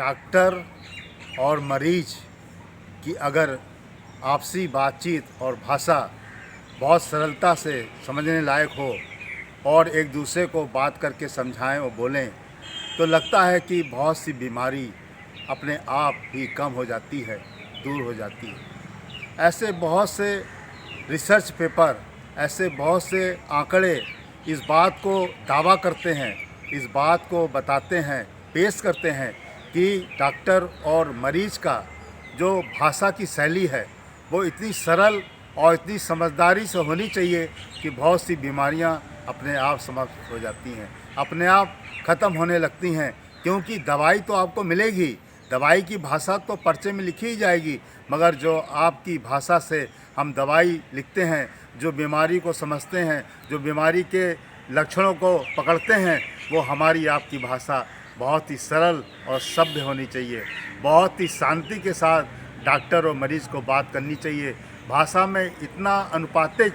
Doctor और मरीज की अगर आपसी बातचीत और भाषा बहुत सरलता से समझने लायक हो और एक दूसरे को बात करके समझाएं और बोलें, तो लगता है कि बहुत सी बीमारी अपने आप ही कम हो जाती है, दूर हो जाती है। ऐसे बहुत से रिसर्च पेपर, ऐसे बहुत से आंकड़े इस बात को दावा करते हैं, इस बात को बताते हैं, पेश करते हैं कि डॉक्टर और मरीज़ का जो भाषा की शैली है वो इतनी सरल और इतनी समझदारी से होनी चाहिए कि बहुत सी बीमारियां अपने आप समाप्त हो जाती हैं, अपने आप ख़त्म होने लगती हैं। क्योंकि दवाई तो आपको मिलेगी, दवाई की भाषा तो पर्चे में लिखी ही जाएगी, मगर जो आपकी भाषा से हम दवाई लिखते हैं, जो बीमारी को समझते हैं, जो बीमारी के लक्षणों को पकड़ते हैं, वो हमारी आपकी भाषा बहुत ही सरल और सभ्य होनी चाहिए। बहुत ही शांति के साथ डॉक्टर और मरीज़ को बात करनी चाहिए। भाषा में इतना अनुपातिक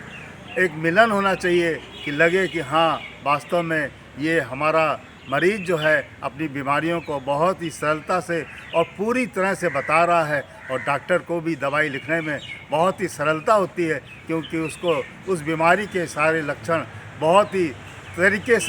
एक मिलन होना चाहिए कि लगे कि हाँ, वास्तव में ये हमारा मरीज़ जो है अपनी बीमारियों को बहुत ही सरलता से और पूरी तरह से बता रहा है, और डॉक्टर को भी दवाई लिखने में बहुत ही सरलता होती है, क्योंकि उसको उस बीमारी के सारे लक्षण बहुत ही तरीके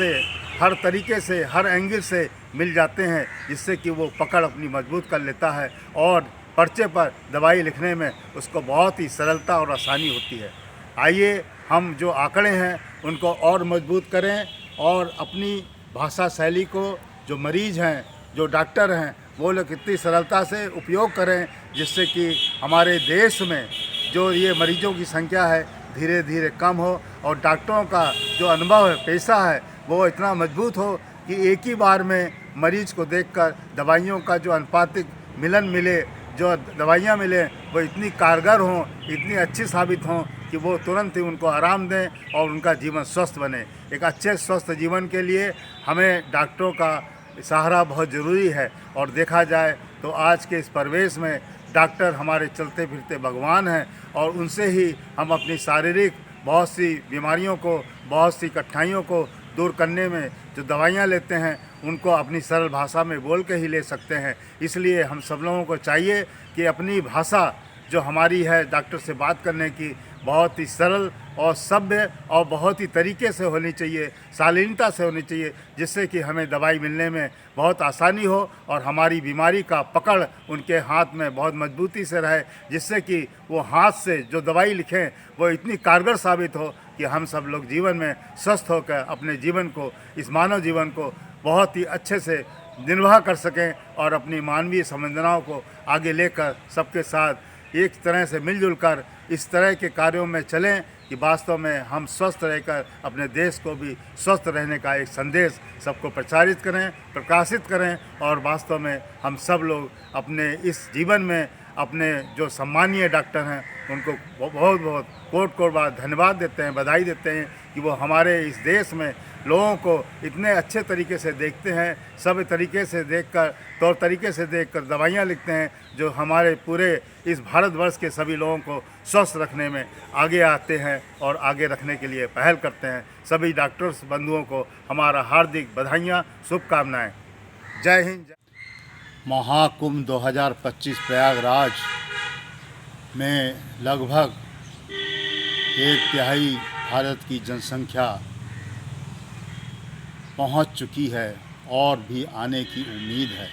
से हर एंगल से मिल जाते हैं, जिससे कि वो पकड़ अपनी मजबूत कर लेता है और पर्चे पर दवाई लिखने में उसको बहुत ही सरलता और आसानी होती है। आइए हम जो आंकड़े हैं उनको और मजबूत करें और अपनी भाषा शैली को जो मरीज़ हैं, जो डॉक्टर हैं, वो लोग कितनी सरलता से उपयोग करें, जिससे कि हमारे देश में जो ये मरीजों की संख्या है धीरे धीरे कम हो और डॉक्टरों का जो अनुभव है, पेशा है, वो इतना मजबूत हो कि एक ही बार में मरीज़ को देखकर दवाइयों का जो अनुपातिक मिलन मिले, जो दवाइयाँ मिले वो इतनी कारगर हों, इतनी अच्छी साबित हों कि वो तुरंत ही उनको आराम दें और उनका जीवन स्वस्थ बने। एक अच्छे स्वस्थ जीवन के लिए हमें डॉक्टरों का सहारा बहुत ज़रूरी है, और देखा जाए तो आज के इस परिवेश में डॉक्टर हमारे चलते फिरते भगवान हैं, और उनसे ही हम अपनी शारीरिक बहुत सी बीमारियों को, बहुत सी कठिनाइयों को दूर करने में जो दवाइयाँ लेते हैं उनको अपनी सरल भाषा में बोल के ही ले सकते हैं। इसलिए हम सब लोगों को चाहिए कि अपनी भाषा जो हमारी है डॉक्टर से बात करने की, बहुत ही सरल और सभ्य और बहुत ही तरीके से होनी चाहिए, शालीनता से होनी चाहिए, जिससे कि हमें दवाई मिलने में बहुत आसानी हो और हमारी बीमारी का पकड़ उनके हाथ में बहुत मजबूती से रहे, जिससे कि वो हाथ से जो दवाई लिखें वो इतनी कारगर साबित हो कि हम सब लोग जीवन में स्वस्थ होकर अपने जीवन को, इस मानव जीवन को बहुत ही अच्छे से निर्वाह कर सकें और अपनी मानवीय संवेदनाओं को आगे लेकर सबके साथ एक तरह से मिलजुल कर इस तरह के कार्यों में चलें कि वास्तव में हम स्वस्थ रहकर अपने देश को भी स्वस्थ रहने का एक संदेश सबको प्रचारित करें, प्रकाशित करें, और वास्तव में हम सब लोग अपने इस जीवन में अपने जो सम्मानीय डॉक्टर हैं उनको बहुत बहुत कोट कोट बार धन्यवाद देते हैं, बधाई देते हैं कि वो हमारे इस देश में लोगों को इतने अच्छे तरीके से देखते हैं, सब तरीके से देखकर, तौर तरीके से देखकर दवाइयाँ लिखते हैं, जो हमारे पूरे इस भारतवर्ष के सभी लोगों को स्वस्थ रखने में आगे आते हैं और आगे रखने के लिए पहल करते हैं। सभी डॉक्टर्स बंधुओं को हमारा हार्दिक बधाइयाँ, शुभकामनाएँ। जय हिंद। महाकुंभ 2025 प्रयागराज में लगभग 1/3 भारत की जनसंख्या पहुंच चुकी है और भी आने की उम्मीद है।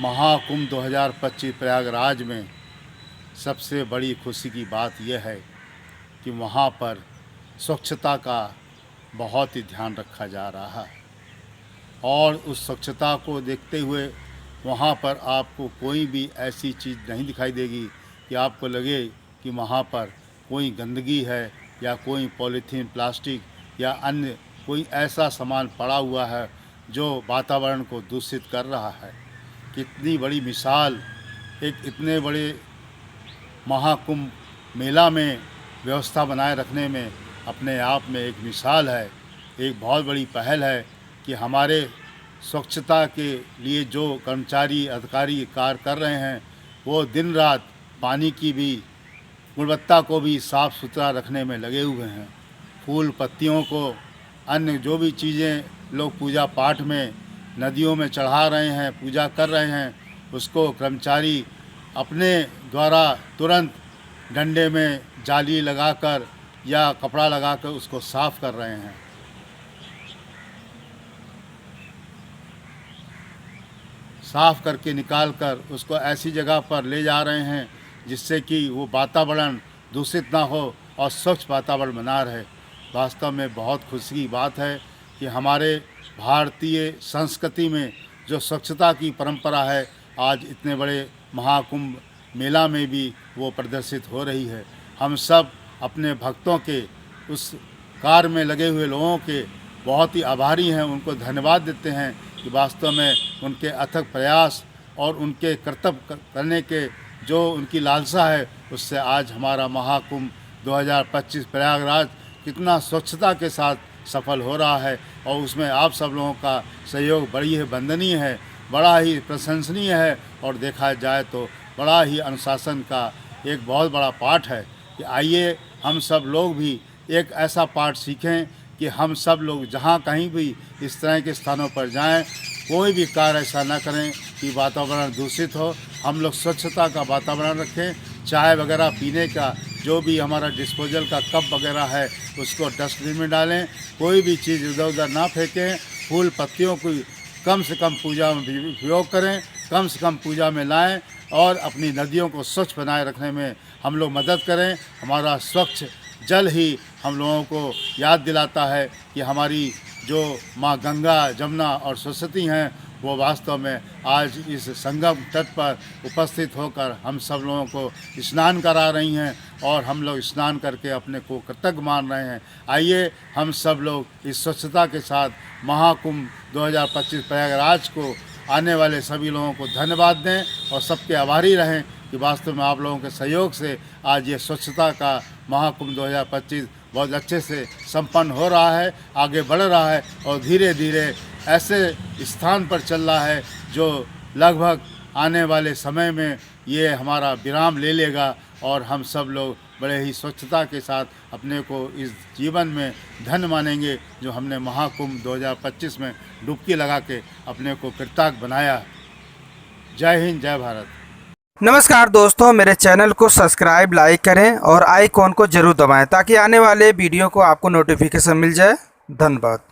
महाकुंभ 2025 प्रयागराज में सबसे बड़ी खुशी की बात यह है कि वहां पर स्वच्छता का बहुत ही ध्यान रखा जा रहा है, और उस स्वच्छता को देखते हुए वहाँ पर आपको कोई भी ऐसी चीज़ नहीं दिखाई देगी कि आपको लगे कि वहाँ पर कोई गंदगी है या कोई पॉलीथीन, प्लास्टिक या अन्य कोई ऐसा सामान पड़ा हुआ है जो वातावरण को दूषित कर रहा है। कितनी बड़ी मिसाल एक इतने बड़े महाकुंभ मेला में व्यवस्था बनाए रखने में अपने आप में एक मिसाल है, एक बहुत बड़ी पहल है कि हमारे स्वच्छता के लिए जो कर्मचारी अधिकारी कार्य कर रहे हैं वो दिन रात पानी की भी गुणवत्ता को भी साफ़ सुथरा रखने में लगे हुए हैं। फूल पत्तियों को, अन्य जो भी चीज़ें लोग पूजा पाठ में नदियों में चढ़ा रहे हैं, पूजा कर रहे हैं, उसको कर्मचारी अपने द्वारा तुरंत डंडे में जाली लगाकर या कपड़ा लगाकर उसको साफ कर रहे हैं। साफ करके निकाल कर उसको ऐसी जगह पर ले जा रहे हैं जिससे कि वो वातावरण दूषित ना हो और स्वच्छ वातावरण बना रहे। वास्तव में बहुत खुशी की बात है कि हमारे भारतीय संस्कृति में जो स्वच्छता की परंपरा है, आज इतने बड़े महाकुंभ मेला में भी वो प्रदर्शित हो रही है। हम सब अपने भक्तों के उस कार्य में लगे हुए लोगों के बहुत ही आभारी हैं, उनको धन्यवाद देते हैं कि वास्तव में उनके अथक प्रयास और उनके कर्तव्य करने के जो उनकी लालसा है, उससे आज हमारा महाकुंभ 2025 प्रयागराज कितना स्वच्छता के साथ सफल हो रहा है। और उसमें आप सब लोगों का सहयोग बड़ी ही वंदनीय है, बड़ा ही प्रशंसनीय है और देखा जाए तो बड़ा ही अनुशासन का एक बहुत बड़ा पाठ है कि आइए हम सब लोग भी एक ऐसा पाठ सीखें कि हम सब लोग जहाँ कहीं भी इस तरह के स्थानों पर जाएं, कोई भी कार्य ऐसा ना करें कि वातावरण दूषित हो। हम लोग स्वच्छता का वातावरण रखें, चाय वगैरह पीने का जो भी हमारा डिस्पोजल का कप वगैरह है उसको डस्टबिन में डालें, कोई भी चीज़ इधर उधर ना फेंकें, फूल पत्तियों को कम से कम पूजा में उपयोग करें, कम से कम पूजा में लाएं और अपनी नदियों को स्वच्छ बनाए रखने में हम लोग मदद करें। हमारा स्वच्छ जल ही हम लोगों को याद दिलाता है कि हमारी जो माँ गंगा, जमुना और सरस्वती हैं वो वास्तव में आज इस संगम तट पर उपस्थित होकर हम सब लोगों को स्नान करा रही हैं और हम लोग स्नान करके अपने को कृतज्ञ मान रहे हैं। आइए हम सब लोग इस स्वच्छता के साथ महाकुंभ 2025 प्रयागराज को आने वाले सभी लोगों को धन्यवाद दें और सबके आभारी रहें कि वास्तव में आप लोगों के सहयोग से आज ये स्वच्छता का महाकुंभ 2025 बहुत अच्छे से संपन्न हो रहा है, आगे बढ़ रहा है और धीरे धीरे ऐसे स्थान पर चल रहा है जो लगभग आने वाले समय में ये हमारा विराम ले लेगा और हम सब लोग बड़े ही स्वच्छता के साथ अपने को इस जीवन में धन्य मानेंगे जो हमने महाकुंभ 2025 में डुबकी लगा के अपने को कृतज्ञ बनाया। जय हिंद, जय भारत। नमस्कार दोस्तों, मेरे चैनल को सब्सक्राइब, लाइक करें और आइकॉन को जरूर दबाएं ताकि आने वाले वीडियो को आपको नोटिफिकेशन मिल जाए। धन्यवाद।